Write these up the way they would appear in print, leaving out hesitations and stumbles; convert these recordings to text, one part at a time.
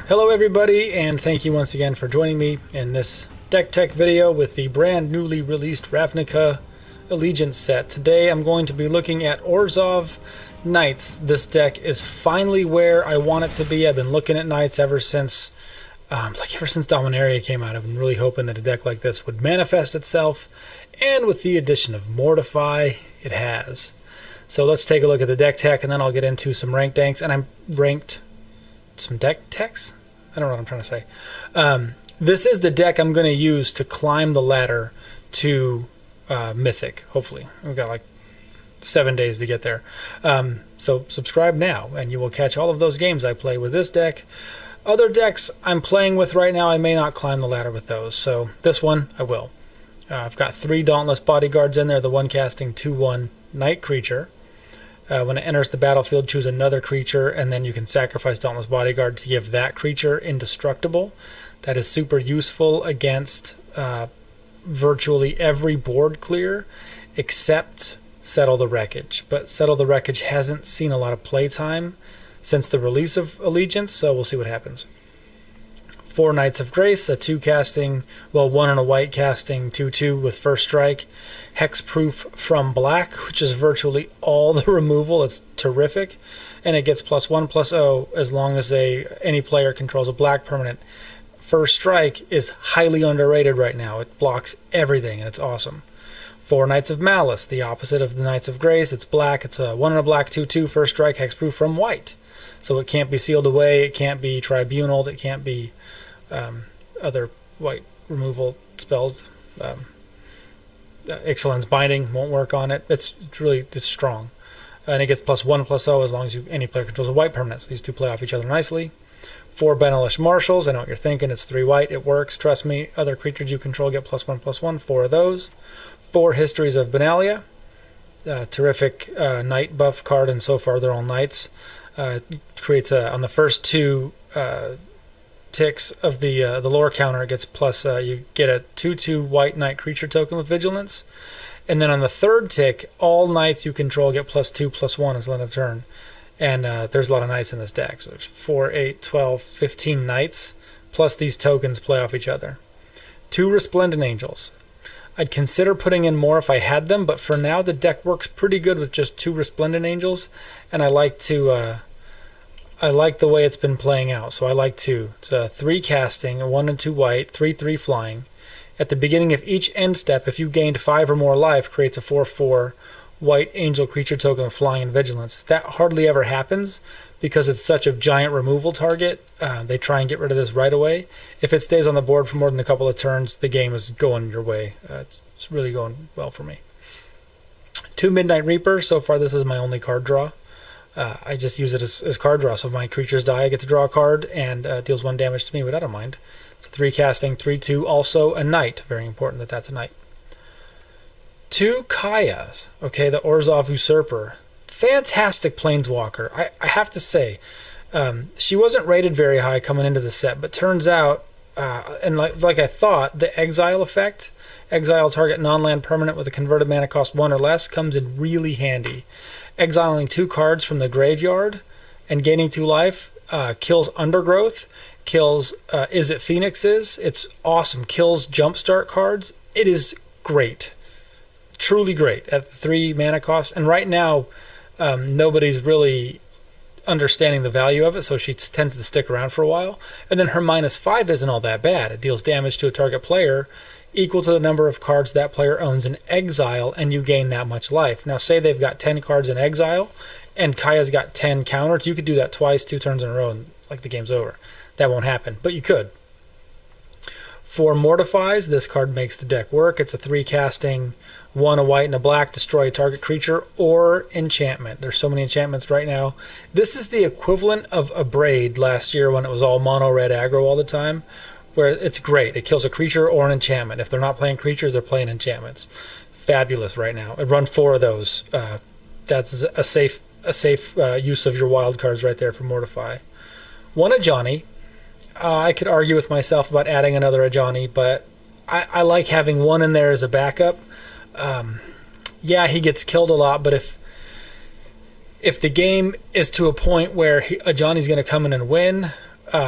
Hello everybody, and thank you once again for joining me in this deck tech video with the brand newly released Ravnica Allegiance set. Today I'm going to be looking at Orzhov Knights. This deck is finally where I want it to be. I've been looking at Knights ever since Dominaria came out. I've been really hoping that a deck like this would manifest itself, and with the addition of Mortify, it has. So let's take a look at the deck tech, and then I'll get into some ranked danks, and I'm ranked some deck techs? I don't know what I'm trying to say. This is the deck I'm going to use to climb the ladder to Mythic, hopefully. We've got like 7 days to get there. So subscribe now, and you will catch all of those games I play with this deck. Other decks I'm playing with right now, I may not climb the ladder with those. So this one, I will. I've got 3 Dauntless Bodyguards in there, the one casting 2/1 Night Creature. When it enters the battlefield, choose another creature, and then you can sacrifice Dauntless Bodyguard to give that creature indestructible. That is super useful against virtually every board clear, except Settle the Wreckage. But Settle the Wreckage hasn't seen a lot of playtime since the release of Allegiance, so we'll see what happens. 4 Knights of Grace, a 2 casting, well, 1 and a white casting, 2/2 with first strike. Hexproof from black, which is virtually all the removal. It's terrific. And it gets +1/+0 as long as any player controls a black permanent. First strike is highly underrated right now. It blocks everything, and it's awesome. 4 Knights of Malice, the opposite of the Knights of Grace. It's black. It's a 1 and a black 2/2 first strike, hexproof from white. So it can't be sealed away. It can't be tribunaled. It can't be other white removal spells. Excellence Binding won't work on it. It's strong, and it gets +1/+0 as long as any player controls a white permanent. So these two play off each other nicely. 4 Benelish Marshals. I know what you're thinking. It's 3 white. It works. Trust me. Other creatures you control get +1/+1. 4 of those. 4 Histories of Benalia. Terrific knight buff card, and so far they're all knights. Creates on the first 2 ticks of the lore counter, it gets you get a 2/2 white knight creature token with vigilance, and then on the 3rd tick, all knights you control get +2/+1 until end of turn. And there's a lot of knights in this deck, so there's 4, 8, 12, 15 knights, plus these tokens play off each other. 2 Resplendent Angels. I'd consider putting in more if I had them, but for now the deck works pretty good with just 2 Resplendent Angels, and I like the way it's been playing out, so I like 2. It's a 3 casting, a 1 and 2 white, 3/3 flying. At the beginning of each end step, if you gained 5 or more life, creates a 4/4 white angel creature token with flying and vigilance. That hardly ever happens because it's such a giant removal target. They try and get rid of this right away. If it stays on the board for more than a couple of turns, the game is going your way. It's really going well for me. 2 Midnight Reaper. So far this is my only card draw. I just use it as card draw, so if my creatures die, I get to draw a card, and deals 1 damage to me, but I don't mind. It's a 3 casting, 3/2, also a knight. Very important that that's a knight. 2 Kayas, okay, the Orzhov Usurper. Fantastic planeswalker. I have to say, she wasn't rated very high coming into the set, but turns out, and like I thought, the exile effect, exile target non-land permanent with a converted mana cost 1 or less, comes in really handy. Exiling 2 cards from the graveyard and gaining 2 life kills Undergrowth, kills Is It Phoenixes. It's awesome. Kills Jumpstart cards. It is great. Truly great at 3 mana cost. And right now, nobody's really understanding the value of it, so she tends to stick around for a while. And then her -5 isn't all that bad. It deals damage to a target player equal to the number of cards that player owns in exile, and you gain that much life. Now, say they've got 10 cards in exile, and Kaya's got 10 counters. You could do that twice, 2 turns in a row, and like the game's over. That won't happen, but you could. 4 Mortifies. This card makes the deck work. It's a 3 casting, 1 a white and a black, destroy a target creature or enchantment. There's so many enchantments right now. This is the equivalent of a Braid last year when it was all mono red aggro all the time, where it's great. It kills a creature or an enchantment. If they're not playing creatures, they're playing enchantments. Fabulous right now. It run 4 of those. That's a safe use of your wild cards right there for Mortify. 1 Ajani. I could argue with myself about adding another Ajani, but I like having 1 in there as a backup. Yeah, he gets killed a lot, but if the game is to a point where Ajani's going to come in and win,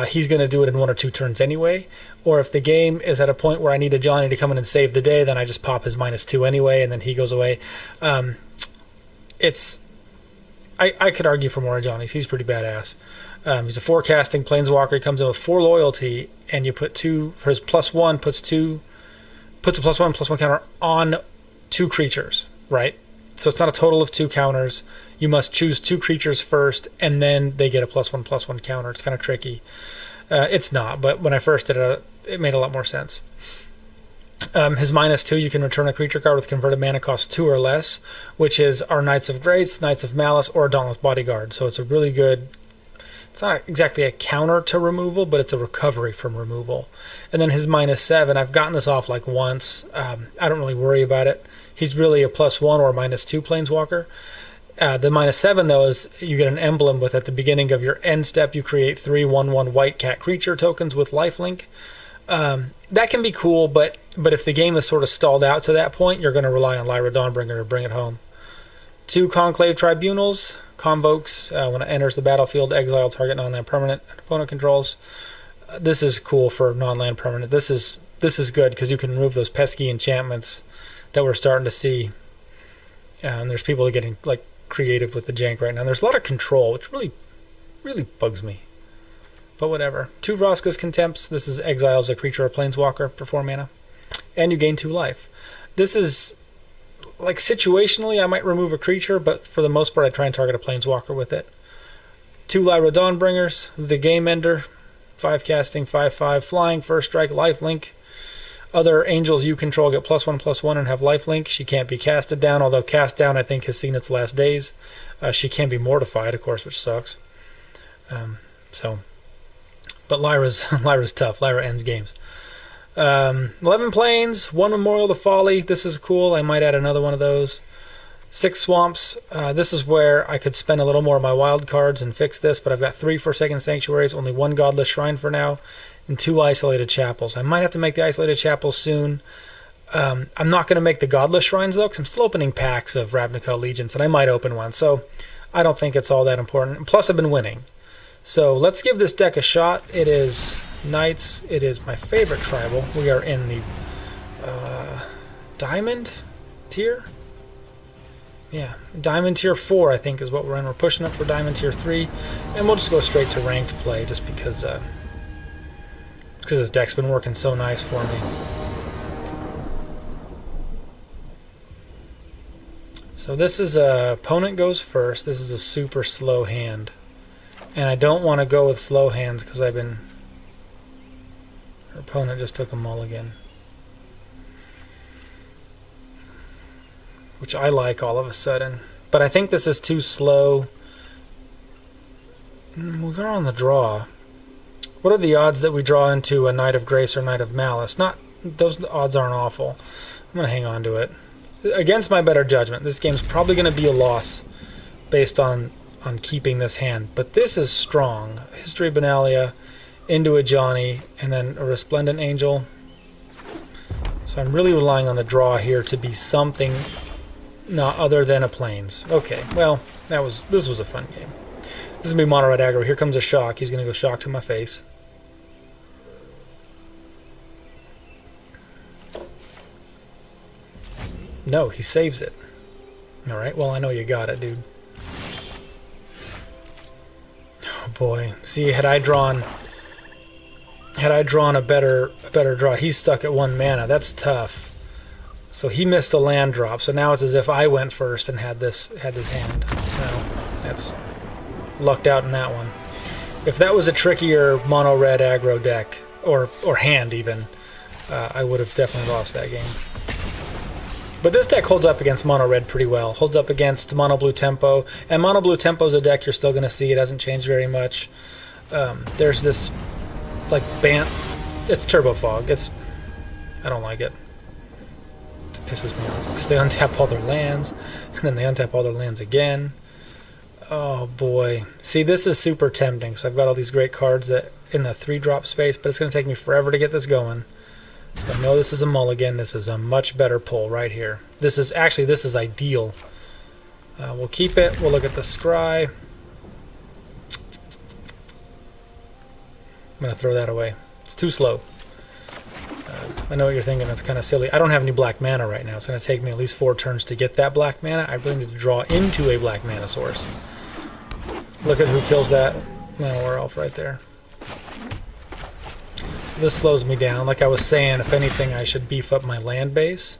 he's going to do it in 1 or 2 turns anyway. Or if the game is at a point where I need a Johnny to come in and save the day, then I just pop his -2 anyway, and then he goes away. I could argue for more Johnnies. He's pretty badass. He's a forecasting planeswalker. He comes in with 4 loyalty, and you put 2 for his +1. Puts a +1/+1 counter on 2 creatures, right? So it's not a total of 2 counters. You must choose 2 creatures first, and then they get a +1/+1 counter. It's kind of tricky. It's not, but when I first did it, it made a lot more sense. His -2, you can return a creature card with converted mana cost 2 or less, which is our Knights of Grace, Knights of Malice, or Dauntless Bodyguard. So it's a really good... It's not exactly a counter to removal, but it's a recovery from removal. And then his -7, I've gotten this off like once. I don't really worry about it. He's really a +1 or a -2 planeswalker. The -7, though, is you get an emblem with, at the beginning of your end step, you create 3 1/1 white cat creature tokens with lifelink. That can be cool, but if the game is sort of stalled out to that point, you're going to rely on Lyra Dawnbringer to bring it home. 2 Conclave Tribunals, convokes when it enters the battlefield, exile target non-land permanent and opponent controls. This is cool for non-land permanent. This is good because you can remove those pesky enchantments that we're starting to see. And there's people getting like creative with the jank right now. There's a lot of control, which really bugs me. But whatever. 2 Vraska's Contempts. This is exiles a creature or planeswalker for 4 mana. And you gain 2 life. This is, like, situationally, I might remove a creature, but for the most part, I try and target a planeswalker with it. 2 Lyra Dawnbringers. The Game Ender. 5 casting, 5/5 flying, first strike, lifelink. Other angels you control get +1/+1 and have lifelink. She can't be casted down, although cast down, I think, has seen its last days. She can be mortified, of course, which sucks. But Lyra's tough. Lyra ends games. 11 Plains, 1 Memorial to Folly. This is cool. I might add another one of those. 6 Swamps. This is where I could spend a little more of my wild cards and fix this, but I've got 3 Forsaken Sanctuaries, only 1 Godless Shrine for now, and 2 Isolated Chapels. I might have to make the Isolated Chapels soon. I'm not going to make the Godless Shrines, though, because I'm still opening packs of Ravnica Allegiance, and I might open one, so I don't think it's all that important. Plus, I've been winning. So let's give this deck a shot. It is Knights. It is my favorite tribal. We are in the Diamond tier? Yeah, Diamond tier 4, I think, is what we're in. We're pushing up for Diamond tier 3, and we'll just go straight to ranked play just because this deck's been working so nice for me. So this is opponent goes first. This is a super slow hand. And I don't want to go with slow hands because our opponent just took a mulligan. Which I like all of a sudden. But I think this is too slow. We're on the draw. What are the odds that we draw into a Knight of Grace or Knight of Malice? Those odds aren't awful. I'm going to hang on to it. Against my better judgment, this game's probably going to be a loss based on keeping this hand. But this is strong. History of Benalia, into a Johnny, and then a Resplendent Angel. So I'm really relying on the draw here to be something not other than a Plains. Okay, well, this was a fun game. This is going to be mono red aggro. Here comes a shock. He's going to go shock to my face. No, he saves it. Alright, well, I know you got it, dude. Oh boy. See, had I drawn a better draw, he's stuck at 1 mana. That's tough. So he missed a land drop. So now it's as if I went first and had this hand. No, that's lucked out in that one. If that was a trickier mono red aggro deck or hand even, I would have definitely lost that game. But this deck holds up against mono red pretty well. Holds up against mono blue tempo, and mono blue tempo is a deck you're still going to see. It hasn't changed very much. There's this like it's Turbo Fog. I don't like it. It pisses me off because they untap all their lands, and then they untap all their lands again. Oh boy. See, this is super tempting. So I've got all these great cards that in the 3-drop space, but it's going to take me forever to get this going. So I know this is a mulligan. This is a much better pull right here. This is ideal. We'll keep it. We'll look at the scry. I'm going to throw that away. It's too slow. I know what you're thinking. That's kind of silly. I don't have any black mana right now. It's going to take me at least 4 turns to get that black mana. I really need to draw into a black mana source. Look at who kills that Manowar Elf right there. So this slows me down. Like I was saying, if anything, I should beef up my land base.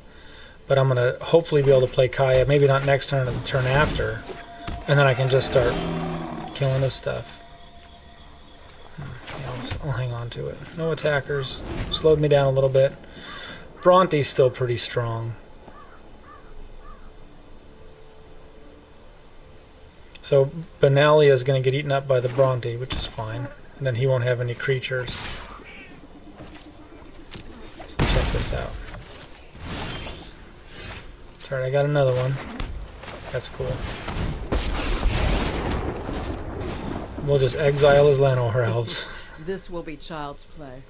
But I'm going to hopefully be able to play Kaya. Maybe not next turn, or the turn after. And then I can just start killing his stuff. I'll hang on to it. No attackers. Slowed me down a little bit. Bronte's still pretty strong. So Benalia is going to get eaten up by the Bronte, which is fine. And then he won't have any creatures. So check this out. Sorry, I got another one. That's cool. We'll just exile his Llanowar Elves. This will be child's play.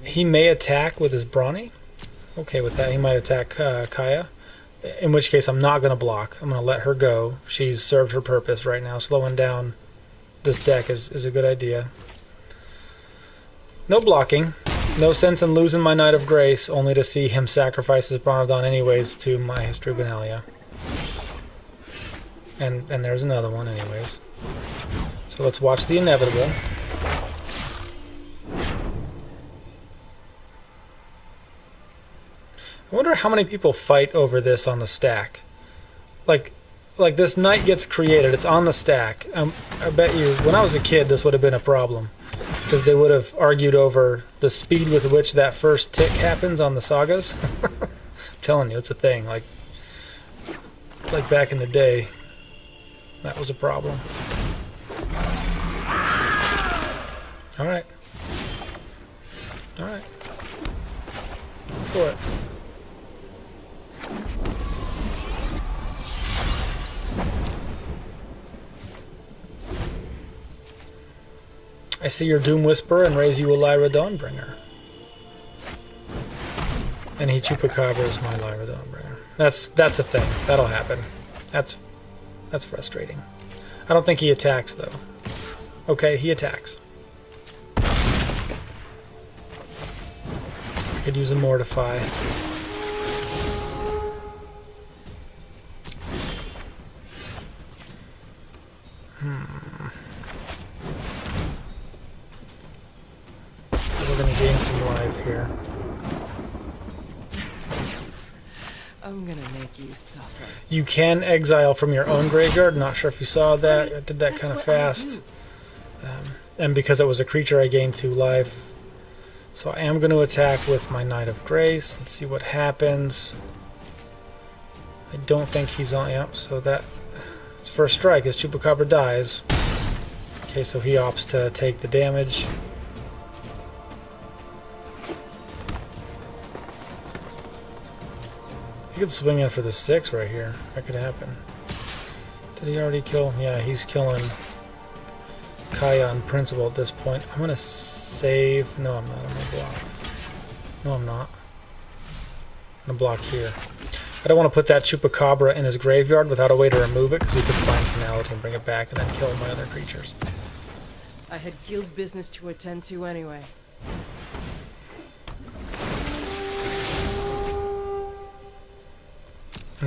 He may attack with his Brawny. Okay with that. He might attack Kaya. In which case I'm not going to block. I'm going to let her go. She's served her purpose right now. Slowing down this deck is a good idea. No blocking. No sense in losing my Knight of Grace only to see him sacrifice his Bronodon anyways to my History Benalia. And there's another one anyways. So let's watch the inevitable. I wonder how many people fight over this on the stack. Like this knight gets created, it's on the stack. I bet you, when I was a kid, this would have been a problem. Because they would have argued over the speed with which that first tick happens on the sagas. I'm telling you, it's a thing. Like back in the day, that was a problem. Alright. Alright. Go for it. I see your Doom Whisperer and raise you a Lyra Dawnbringer. And he Chupacabras my Lyra Dawnbringer. That's a thing. That'll happen. That's frustrating. I don't think he attacks though. Okay, he attacks. I could use a Mortify. We're gonna gain some life here. I'm gonna make you suffer. You can exile from your own graveyard. Not sure if you saw that. I did that kind of fast. And because it was a creature, I gained 2 life. So I am going to attack with my Knight of Grace and see what happens. I don't think he's on. Yep, so that it's first strike. His Chupacabra dies. Okay, so he opts to take the damage. He could swing in for the 6 right here. That could happen. Did he already kill? Yeah, he's killing Kaya on principle at this point. I'm going to save. No, I'm not. I'm going to block. No, I'm not. I'm going to block here. I don't want to put that Chupacabra in his graveyard without a way to remove it, because he could find Finality and bring it back and then kill my other creatures. I had guild business to attend to anyway.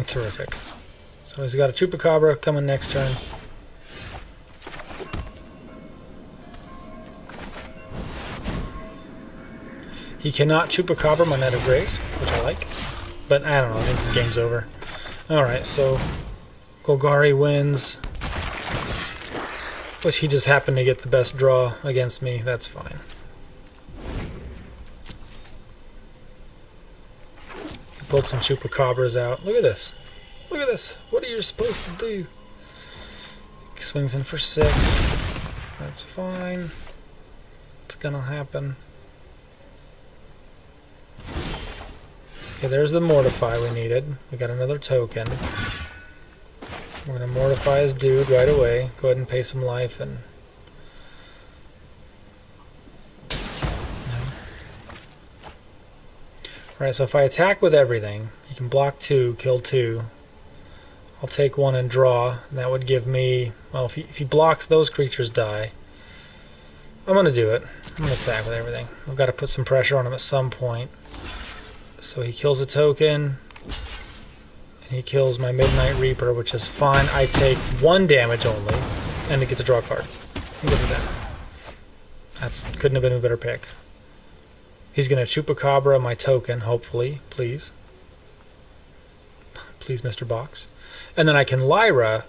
Terrific. So he's got a Chupacabra coming next turn. He cannot Chupacabra my Knight of Grace, which I like. But I don't know, I think this game's over. Alright, so Golgari wins. Which he just happened to get the best draw against me. That's fine. He pulled some Chupacabras out. Look at this. Look at this. What are you supposed to do? He swings in for 6. That's fine. It's gonna happen. Okay, there's the Mortify we needed. We got another token. We're going to Mortify his dude right away. Go ahead and pay some life and... No. Alright, so if I attack with everything, he can block 2, kill 2. I'll take one and draw. And that would give me... Well, if he blocks, those creatures die. I'm going to do it. I'm going to attack with everything. I've got to put some pressure on him at some point. So he kills a token. And he kills my Midnight Reaper, which is fine. I take 1 damage only. And I get to draw a card. I'm good with that. That couldn't have been a better pick. He's going to Chupacabra my token, hopefully. Please. Please, Mr. Box. And then I can Lyra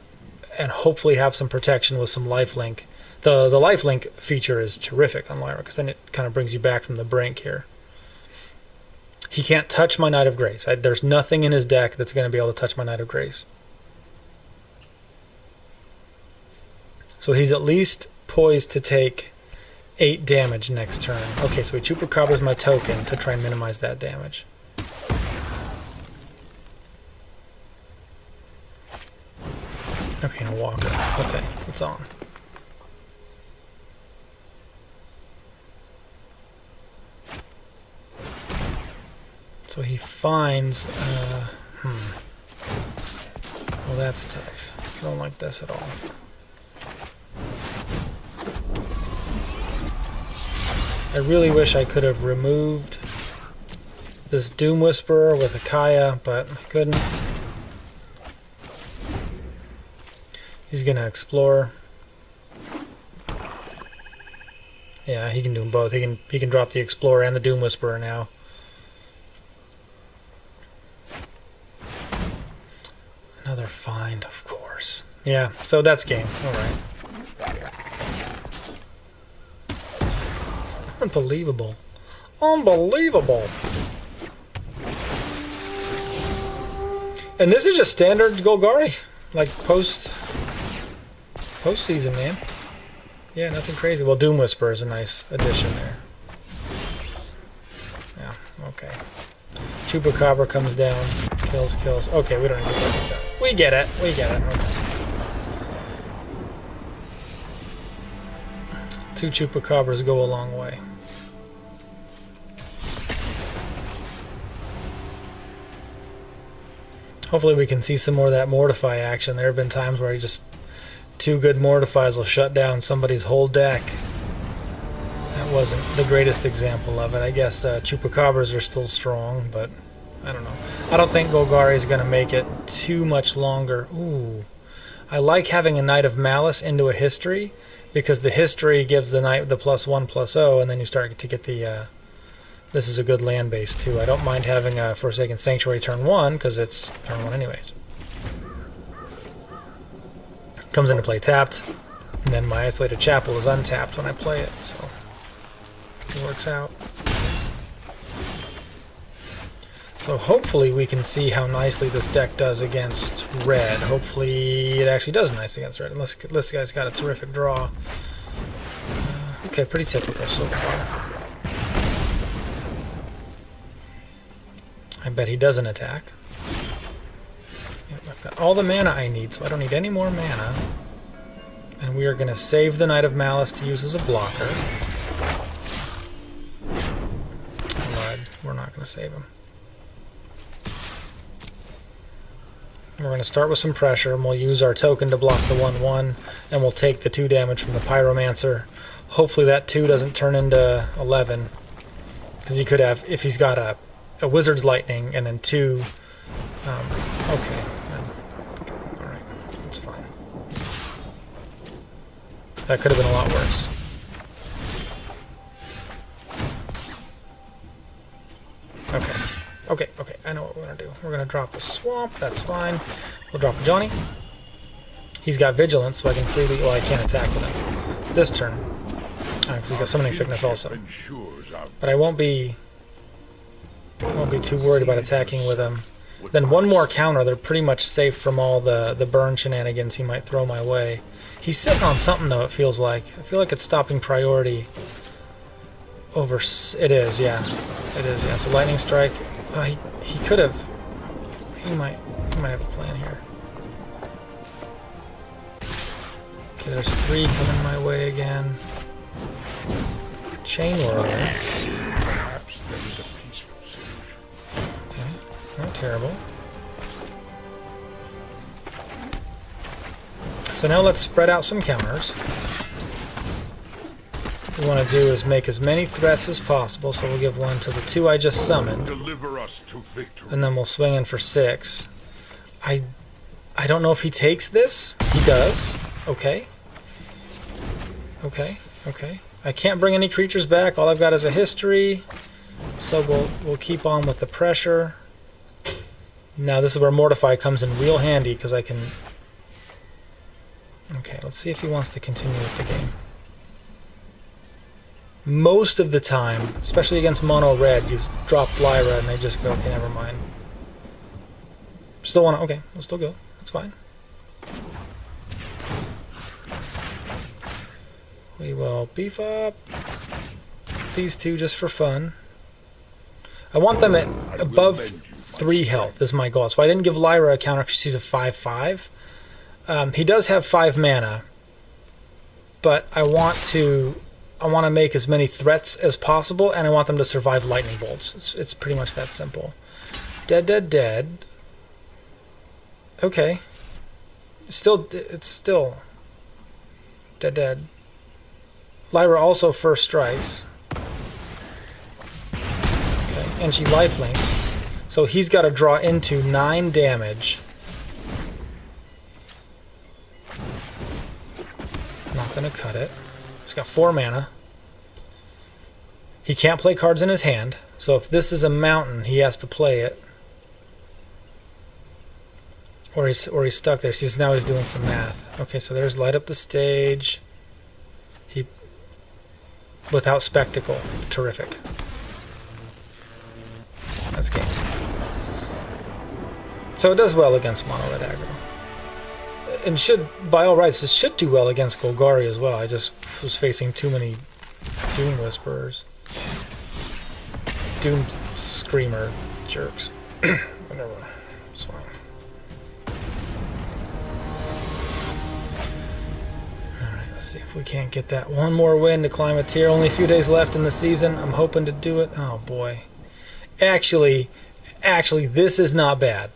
and hopefully have some protection with some lifelink. The lifelink feature is terrific on Lyra, because then it kind of brings you back from the brink here. He can't touch my Knight of Grace. There's nothing in his deck that's going to be able to touch my Knight of Grace. So he's at least poised to take 8 damage next turn. Okay, so he Chupacabras my token to try and minimize that damage. Okay, and a Walker. Okay, it's on. So he finds... Well, that's tough. I don't like this at all. I really wish I could have removed this Doom Whisperer with a Kaya, but I couldn't. He's going to explore. Yeah, he can do them both. He can drop the Explorer and the Doom Whisperer now. Another find, of course. Yeah, so that's game. Alright. Unbelievable. Unbelievable. And this is just standard Golgari. Like post-season, man. Yeah, nothing crazy. Well, Doom Whisperer is a nice addition there. Yeah, okay. Chupacabra comes down. Kills. Okay, we don't need to get this out. We get it. Okay. 2 Chupacabras go a long way. Hopefully we can see some more of that Mortify action. There have been times where 2 good Mortifies will shut down somebody's whole deck. That wasn't the greatest example of it. I guess Chupacabras are still strong, but I don't know. I don't think Golgari is going to make it too much longer. Ooh. I like having a Knight of Malice into a history, because the history gives the knight the +1/+0, and then you start to get the... this is a good land base, too. I don't mind having a Forsaken Sanctuary turn 1, because it's turn 1 anyways. Comes into play tapped, and then my Isolated Chapel is untapped when I play it, so it works out. So hopefully we can see how nicely this deck does against red. Hopefully it actually does nice against red, unless this guy's got a terrific draw. Okay, pretty typical so far. I bet he doesn't attack. Yep, I've got all the mana I need, so I don't need any more mana. And we are going to save the Knight of Malice to use as a blocker. We're not going to save him. We're going to start with some pressure, and we'll use our token to block the 1/1, and we'll take the 2 damage from the Pyromancer. Hopefully that 2 doesn't turn into 11, because he could have, if he's got a Wizard's Lightning, and then 2... okay. Alright, that's fine. That could have been a lot worse. Okay, I know what we're going to do. We're going to drop a Swamp, that's fine. We'll drop a Johnny. He's got Vigilance, so I can freely... Well, I can't attack with him this turn, because he's got Summoning Sickness also. But I won't be too worried about attacking with him. Then one more counter, they're pretty much safe from all the burn shenanigans he might throw my way. He's sitting on something, though, it feels like. I feel like it's stopping priority over... It is, yeah. So Lightning Strike... he could have... He might have a plan here. Okay, there's 3 coming my way again. Chain Whirler. Perhaps there is a peaceful solution. Okay, not terrible. So now let's spread out some counters. What we want to do is make as many threats as possible, so we'll give one to the 2 I just summoned. Deliver us to victory. And then we'll swing in for 6. I don't know if he takes this. He does. Okay. Okay. Okay. I can't bring any creatures back. All I've got is a history. So we'll keep on with the pressure. Now this is where Mortify comes in real handy because I can... Okay, let's see if he wants to continue with the game. Most of the time, especially against mono red, you drop Lyra and they just go, okay, never mind. Still want to... Okay, we'll still go. That's fine. We will beef up these 2 just for fun. I want them at above 3 health is my goal. So I didn't give Lyra a counter because she's a 5/5. He does have 5 mana, but I want to make as many threats as possible, and I want them to survive lightning bolts. It's pretty much that simple. Dead, dead, dead. Okay. It's still dead, dead. Lyra also first strikes. Okay, and she lifelinks. So he's got to draw into 9 damage. Not gonna cut it. He's got 4 mana. He can't play cards in his hand, so if this is a mountain, he has to play it. Or he's stuck there. See, now he's doing some math. Okay, so there's light up the stage. Without spectacle. Terrific. That's game. So it does well against mono red aggro. And should, by all rights, it should do well against Golgari as well. I just was facing too many Doom Whisperers. Doom Screamer jerks. Whatever. It's fine. Alright, let's see if we can't get that one more win to climb a tier. Only a few days left in the season. I'm hoping to do it. Oh boy. Actually, this is not bad.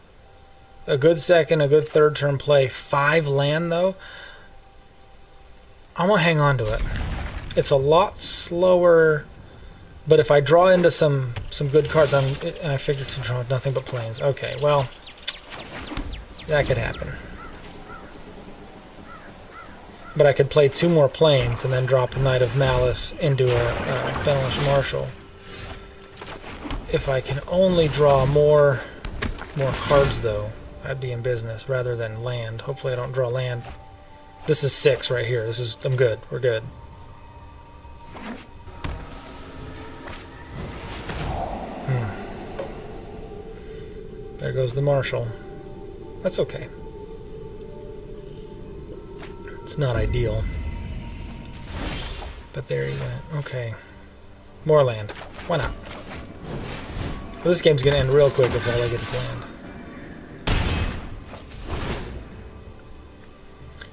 A good second, a good third turn play. 5 land though. I'm gonna hang on to it. It's a lot slower, but if I draw into some good cards, and I figured to draw nothing but planes. Okay, well, that could happen. But I could play 2 more planes and then drop a Knight of Malice into a Benevolent Marshal. If I can only draw more cards though, I'd be in business rather than land. Hopefully I don't draw land. This is 6 right here. I'm good. We're good. There goes the Marshal. That's okay. It's not ideal. But there he went. Okay. More land. Why not? Well, this game's going to end real quick if all I get is land.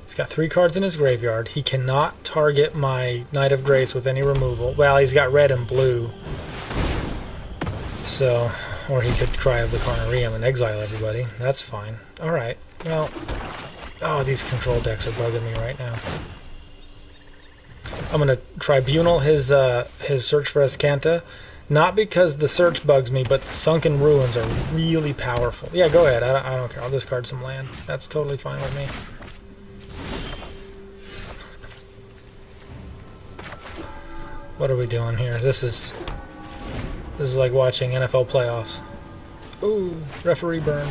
He's got 3 cards in his graveyard. He cannot target my Knight of Grace with any removal. Well, he's got red and blue. So, or he could Cry of the Carnarium and exile everybody. That's fine. Alright, well... Oh, these control decks are bugging me right now. I'm going to Tribunal his Search for Escanta. Not because the search bugs me, but the Sunken Ruins are really powerful. Yeah, go ahead. I don't care. I'll discard some land. That's totally fine with me. What are we doing here? This is like watching NFL playoffs. Ooh, referee burn.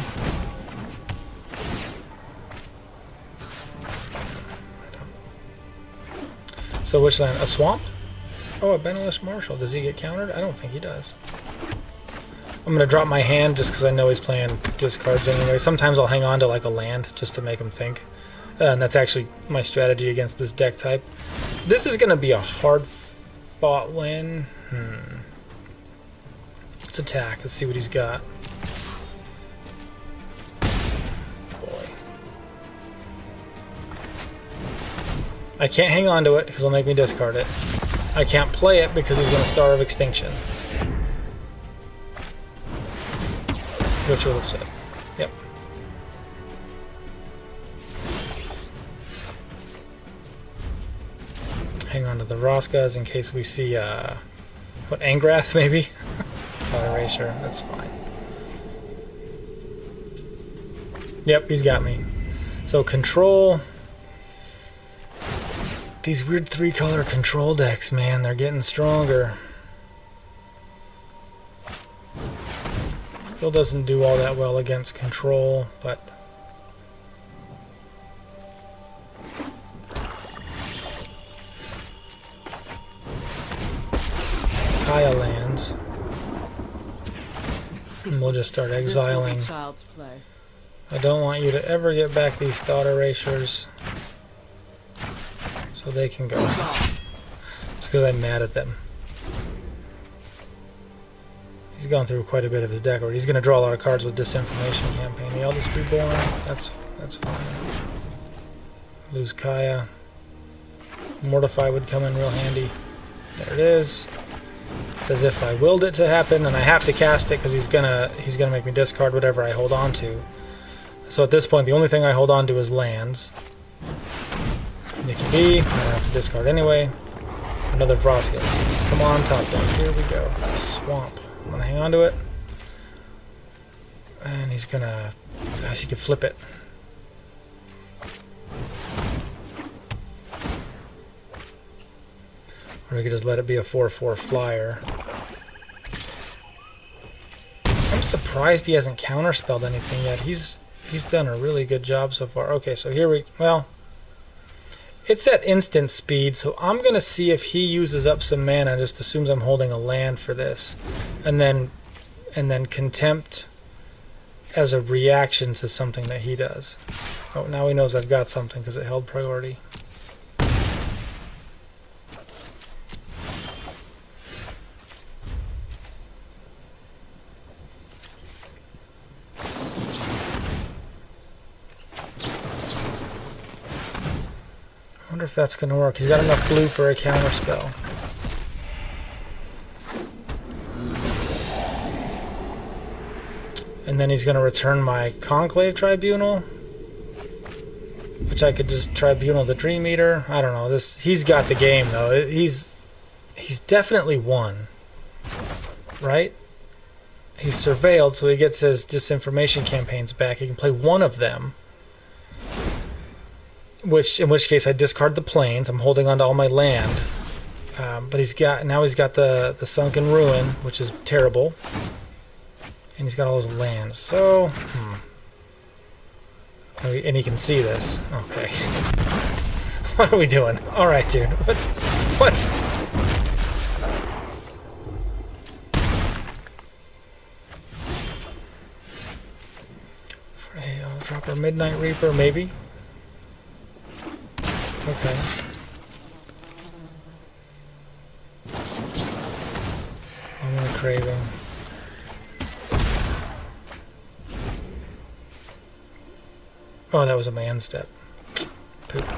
So which land? A swamp? Oh, a Benevolent Marshal. Does he get countered? I don't think he does. I'm going to drop my hand just because I know he's playing discards anyway. Sometimes I'll hang on to like a land just to make him think. And that's actually my strategy against this deck type. This is going to be a hard-fought win. Let's attack. Let's see what he's got. Boy. I can't hang on to it because he'll make me discard it. I can't play it because he's going to Star of Extinction. Which would have said. Yep. Hang on to the Roskas in case we see, what, Angrath maybe? Thought erasure, that's fine. Yep, he's got me. So control. These weird 3-color control decks, man, they're getting stronger. Still doesn't do all that well against control, but Kaya lands. And we'll just start exiling. Child's play. I don't want you to ever get back these thought erasures. So they can go. It's because I'm mad at them. He's gone through quite a bit of his deck already. He's going to draw a lot of cards with Disinformation Campaign. The Eldest Reborn, that's fine. Lose Kaya. Mortify would come in real handy. There it is. It's as if I willed it to happen, and I have to cast it because he's gonna make me discard whatever I hold on to. So at this point, the only thing I hold on to is lands. Nikki B, I don't have to discard anyway. Another Vroskas. Come on, top deck. Here we go. Swamp. I'm gonna hang on to it. And he's gonna... Gosh, he could flip it. Or he could just let it be a 4/4 flyer. I'm surprised he hasn't counterspelled anything yet. He's done a really good job so far. Okay, so here we... Well... It's at instant speed, so I'm going to see if he uses up some mana and just assumes I'm holding a land for this. And then Contempt as a reaction to something that he does. Oh, now he knows I've got something because it held priority. I wonder if that's going to work. He's got enough blue for a counter spell. And then he's going to return my Conclave Tribunal, which I could just Tribunal the Dream Eater. I don't know. He's got the game though. He's definitely won, right? He's surveilled, so he gets his Disinformation Campaigns back. He can play one of them. In which case I discard the plains. I'm holding on to all my land, but he's got the Sunken Ruin, which is terrible, and he's got all his lands. So, and he can see this. Okay, what are we doing? All right, dude. What? Hey, I'll drop our Midnight Reaper, maybe. Okay. I'm gonna Craving. Oh, that was a man step. Poop.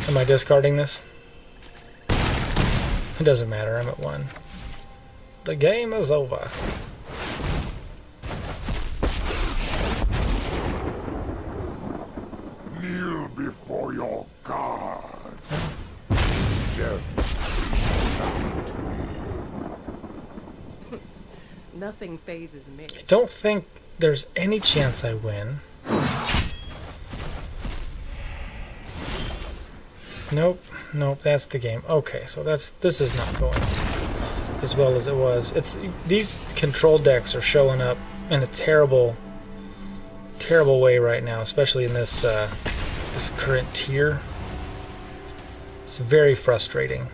Am I discarding this? It doesn't matter, I'm at 1. The game is over. Kneel before your God. Death. Nothing phases me. I don't think there's any chance I win. Nope, that's the game. Okay, so this is not going as well as it was. These control decks are showing up in a terrible way right now, especially in this this current tier. It's very frustrating.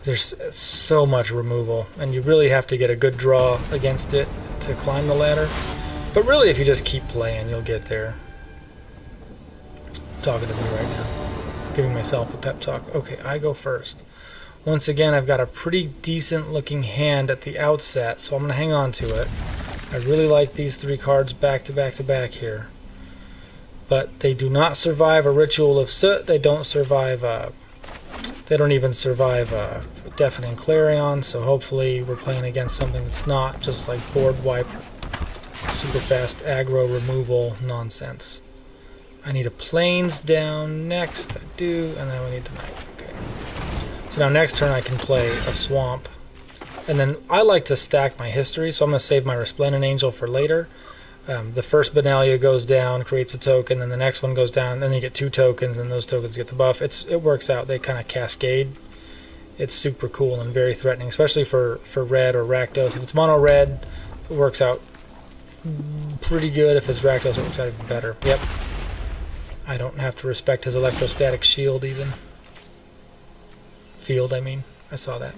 There's so much removal, and you really have to get a good draw against it to climb the ladder. But really, if you just keep playing, you'll get there. Talking to me right now, giving myself a pep talk. Okay, I go first. Once again, I've got a pretty decent looking hand at the outset, so I'm going to hang on to it. I really like these 3 cards back to back to back here. But they do not survive a Ritual of Soot. They don't survive, they don't even survive Deafening Clarion, so hopefully we're playing against something that's not just like board wipe, super fast aggro removal nonsense. I need a plains down next. I do, and then we need tonight. Okay. So now next turn I can play a swamp. And then I like to stack my history, so I'm going to save my Resplendent Angel for later. The first Benalia goes down, creates a token, then the next one goes down, and then you get 2 tokens, and those tokens get the buff. It works out. They kind of cascade. It's super cool and very threatening, especially for red or Rakdos. If it's mono red, it works out pretty good. If it's Rakdos, it works out even better. Yep. I don't have to respect his electrostatic shield even. Field, I mean. I saw that.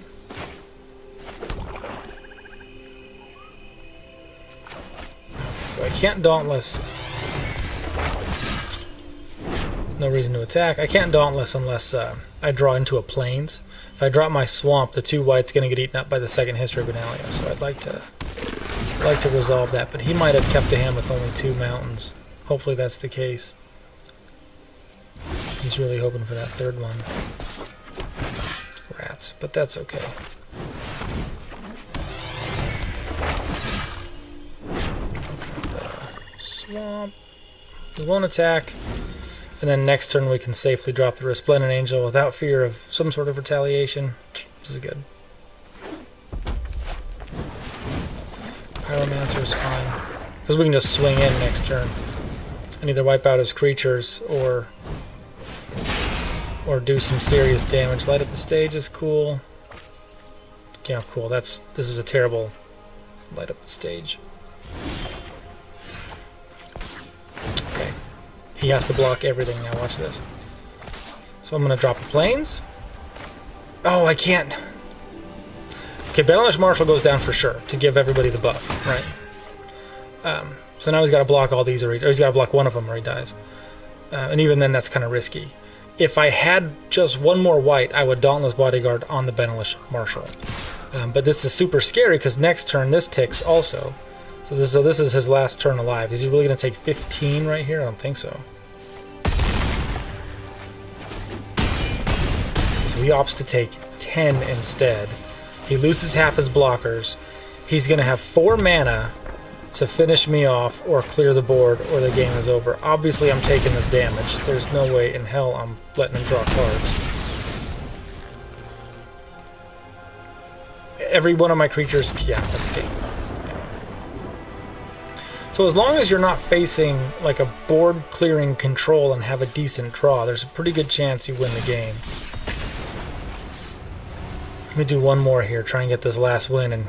So I can't Dauntless. No reason to attack. I can't Dauntless unless I draw into a Plains. If I drop my Swamp, the 2 white's going to get eaten up by the second History Benalia. So I'd like to resolve that. But he might have kept a hand with only 2 mountains. Hopefully that's the case. He's really hoping for that 3rd one. Rats, but that's okay. Swamp. We won't attack. And then next turn we can safely drop the Resplendent Angel without fear of some sort of retaliation. This is good. Pyromancer is fine. Because we can just swing in next turn. And either wipe out his creatures or do some serious damage. Light up the stage is cool. Yeah, cool. This is a terrible light up the stage. Okay. He has to block everything now. Watch this. So I'm going to drop the Plains. Oh, I can't. Okay, Battlefish Marshal goes down for sure to give everybody the buff, right? So now he's got to block all these, or he's got to block one of them or he dies. And even then, that's kind of risky. If I had just one more white, I would Dauntless Bodyguard on the Benelish Marshal. But this is super scary because next turn this ticks also. So this is his last turn alive. Is he really going to take 15 right here? I don't think so. So he opts to take 10 instead. He loses half his blockers. He's going to have 4 mana to finish me off or clear the board or the game is over. Obviously I'm taking this damage. There's no way in hell I'm letting him draw cards. Every one of my creatures, yeah, that's game. Yeah. So as long as you're not facing like a board clearing control and have a decent draw, there's a pretty good chance you win the game. Let me do one more here, try and get this last win and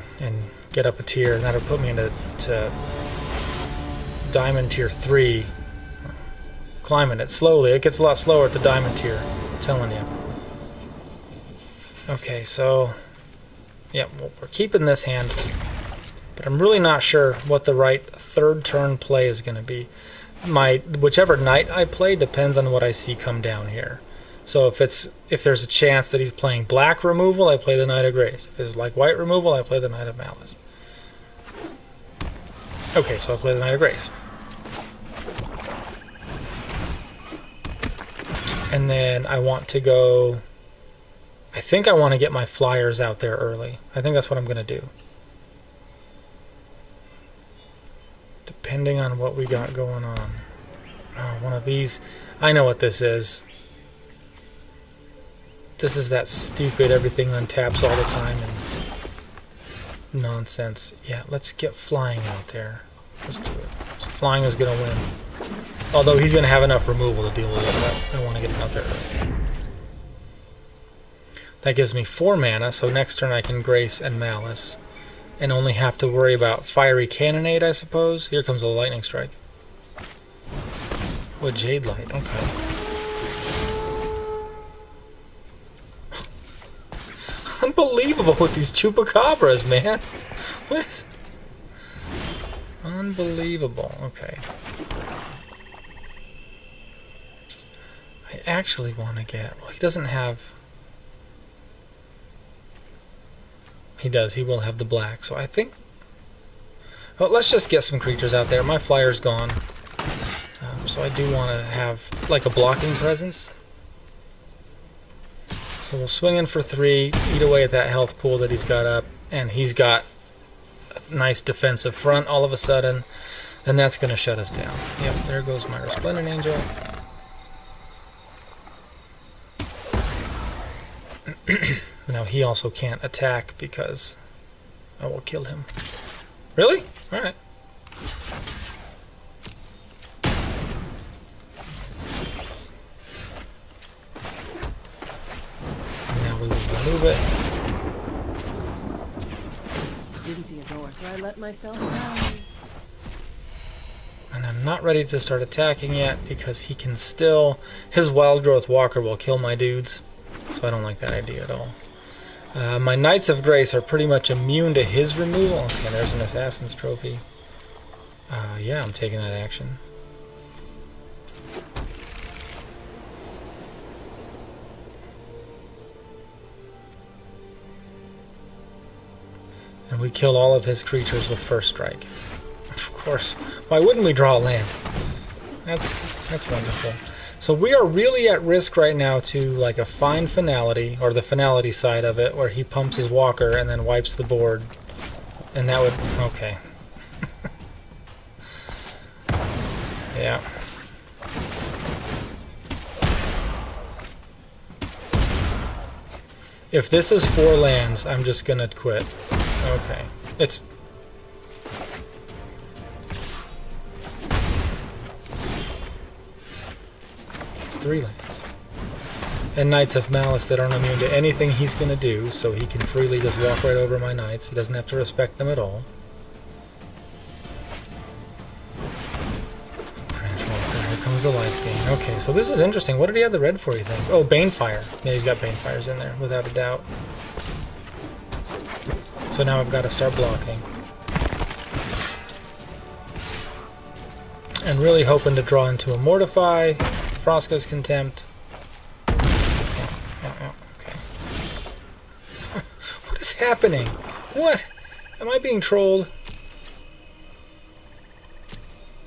get up a tier, and that'll put me into Diamond Tier 3. Climbing it slowly. It gets a lot slower at the Diamond Tier, I'm telling you. Okay, so yeah, well, we're keeping this hand, but I'm really not sure what the right 3rd turn play is going to be. Whichever knight I play depends on what I see come down here. So if there's a chance that he's playing black removal, I play the Knight of Grace. If it's like white removal, I play the Knight of Malice. Okay, so I play the Knight of Grace. And then I want to go... I think I want to get my flyers out there early. I think that's what I'm going to do. Depending on what we got going on. Oh, one of these... I know what this is. This is that stupid everything untaps all the time and nonsense. Yeah, let's get flying out there. Let's do it. So flying is going to win. Although he's going to have enough removal to deal with it, but I want to get him out there early. That gives me 4 mana, so next turn I can Grace and Malice. And only have to worry about Fiery Cannonade, I suppose. Here comes a Lightning Strike. Oh, a Jade Light, okay. Unbelievable with these chupacabras, man. What is... Unbelievable. Okay. I actually want to get... Well, he doesn't have... He does. He will have the black. So I think... Well, let's just get some creatures out there. My flyer's gone. So I do want to have, like, a blocking presence. So we'll swing in for 3, eat away at that health pool that he's got up, and he's got a nice defensive front all of a sudden. And that's going to shut us down. Yep, there goes my Resplendent Angel. Now he also can't attack because I will kill him. Really? Alright. Now we will remove it. Didn't see a door, so I let myself down. And I'm not ready to start attacking yet because he can still... His Wild Growth Walker will kill my dudes. So I don't like that idea at all. My Knights of Grace are pretty much immune to his removal. Okay, there's an Assassin's Trophy. Yeah, I'm taking that action. And we kill all of his creatures with first strike. Of course. Why wouldn't we draw a land? That's wonderful. So we are really at risk right now to like a fine finality, or the finality side of it, where he pumps his walker and then wipes the board. And that would... okay. Yeah. If this is 4 lands, I'm just gonna quit. Okay. It's... it's 3 lands. And Knights of Malice that aren't immune to anything he's gonna do, so he can freely just walk right over my Knights. He doesn't have to respect them at all. Here comes the life gain. Okay, so this is interesting. What did he have the red for, you think? Oh, Banefire. Yeah, he's got Banefires in there, without a doubt. So now I've got to start blocking. And really hoping to draw into a Mortify, Froska's Contempt. Okay. What is happening? What? Am I being trolled?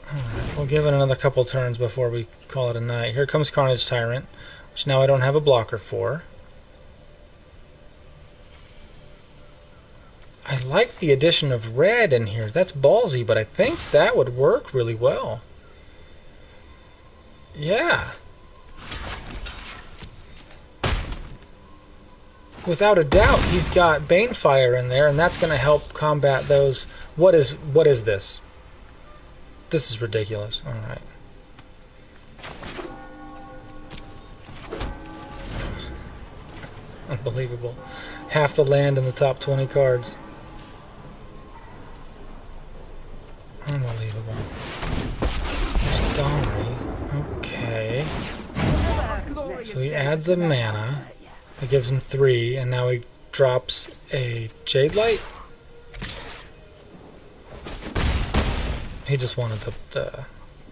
Alright, we'll give it another couple turns before we call it a night. Here comes Carnage Tyrant, which now I don't have a blocker for. I like the addition of red in here. That's ballsy, but I think that would work really well. Yeah. Without a doubt, he's got Banefire in there, and that's going to help combat those... What is this? This is ridiculous. Alright. Unbelievable. Half the land in the top 20 cards. Unbelievable. There's Dongri. Okay. So he adds a mana. It gives him 3, and now he drops a Jade Light. He just wanted the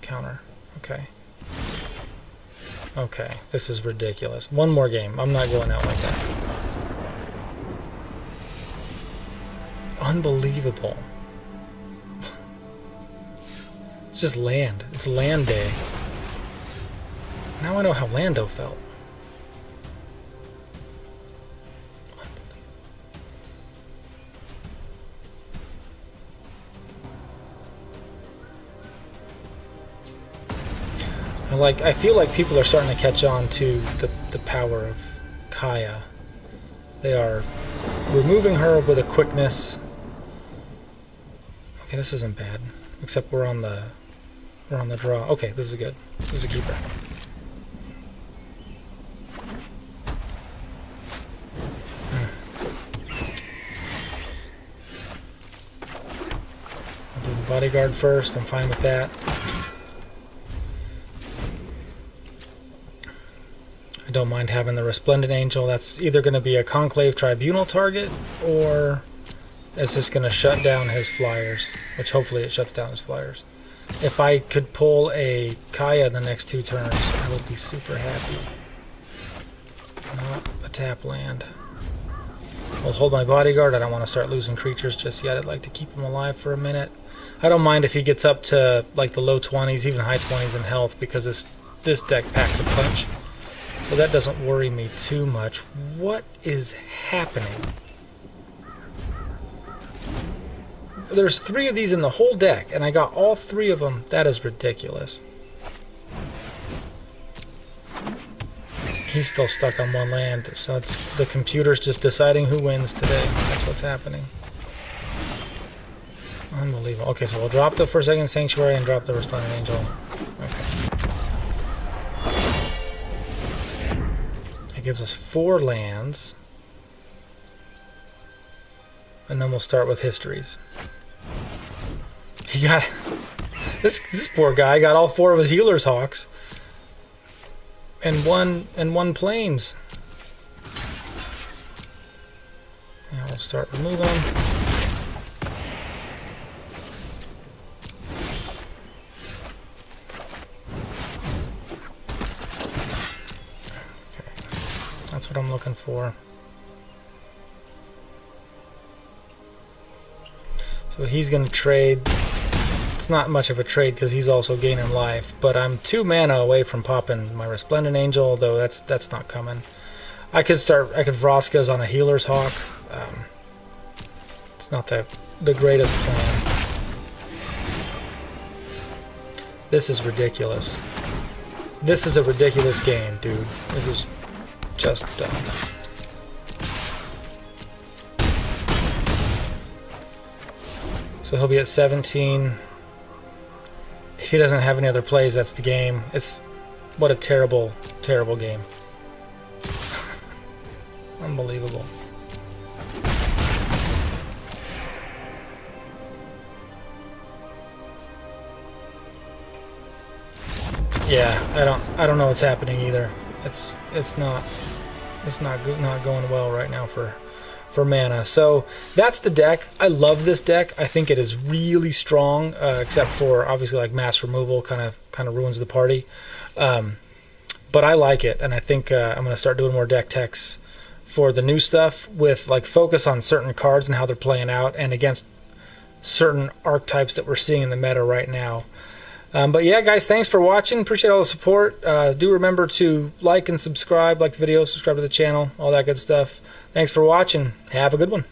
counter. Okay. Okay, this is ridiculous. One more game. I'm not going out like that. Unbelievable. It's just land. It's land day. Now I know how Lando felt. I feel like people are starting to catch on to the power of Kaya. They are removing her with a quickness. Okay, this isn't bad. Except we're on the draw. Okay, this is good. This is a keeper. I'll do the bodyguard first. I'm fine with that. I don't mind having the Resplendent Angel. That's either going to be a Conclave Tribunal target, or it's just going to shut down his flyers, which hopefully it shuts down his flyers. If I could pull a Kaya the next 2 turns, I would be super happy. Not a tap land. I'll hold my bodyguard. I don't want to start losing creatures just yet. I'd like to keep him alive for a minute. I don't mind if he gets up to like the low 20s, even high 20s in health, because this deck packs a punch. So that doesn't worry me too much. What is happening? there's 3 of these in the whole deck, and I got all 3 of them. That is ridiculous. He's still stuck on 1 land, so it's the computer's just deciding who wins today. That's what's happening. Unbelievable. Okay, so we'll drop the Forsaken Sanctuary and drop the Resplendent Angel. Okay. It gives us 4 lands. And then we'll start with histories. He got... This poor guy got all 4 of his Healer's Hawks. And one planes. Yeah, we'll start removing them. Okay, that's what I'm looking for. So he's going to trade. It's not much of a trade because he's also gaining life, but I'm 2 mana away from popping my Resplendent Angel, although that's not coming. I could Vraska's on a Healer's Hawk. It's not the greatest plan. This is ridiculous. This is a ridiculous game, dude. This is just dumb. So he'll be at 17. If he doesn't have any other plays, that's the game. What a terrible, terrible game. Unbelievable. Yeah, I don't know what's happening either. It's not going well right now for mana. So that's the deck. I love this deck. I think it is really strong, except for obviously like mass removal kind of ruins the party. But I like it, and I think I'm going to start doing more deck techs for the new stuff with like focus on certain cards and how they're playing out and against certain archetypes that we're seeing in the meta right now. But yeah, guys, thanks for watching. Appreciate all the support. Do remember to like and subscribe, like the video, subscribe to the channel, all that good stuff. Thanks for watching. Have a good one.